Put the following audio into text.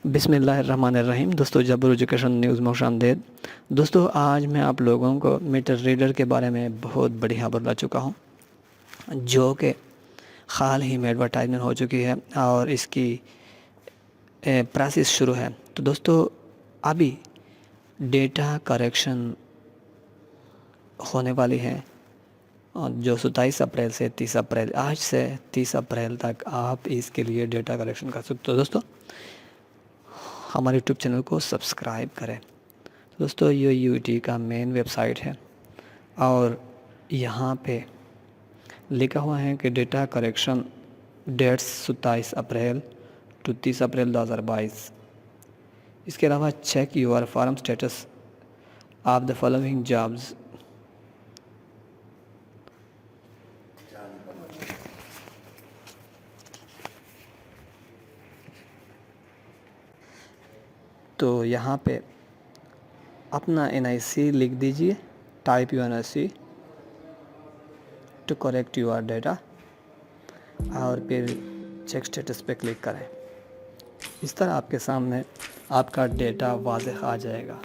बिस्मिल्लाहिर्रहमानिर्रहीम। दोस्तों, जबर एजुकेशन न्यूज़ में खुशामदीद। दोस्तों, आज मैं आप लोगों को मीटर रीडर के बारे में बहुत बड़ी खबर ला चुका हूँ, जो कि हाल ही में एडवर्टाइजमेंट हो चुकी है और इसकी प्रोसेस शुरू है। तो दोस्तों, अभी डेटा करेक्शन होने वाली है और जो 27 अप्रैल से 30 अप्रैल, आज से 30 अप्रैल तक आप इसके लिए डेटा कलेक्शन कर सकते हो। दोस्तों, हमारे यूट्यूब चैनल को सब्सक्राइब करें। दोस्तों, ये यूटी का मेन वेबसाइट है और यहाँ पे लिखा हुआ है कि data correction dates 27 April to 30 April 2022। इसके अलावा check your form status of the following jobs. तो यहाँ पे अपना NIC लिख दीजिए, type you NIC to correct your data और फिर चेक स्टेटस पे क्लिक करें। इस तरह आपके सामने आपका डेटा वाज़ेह आ जाएगा।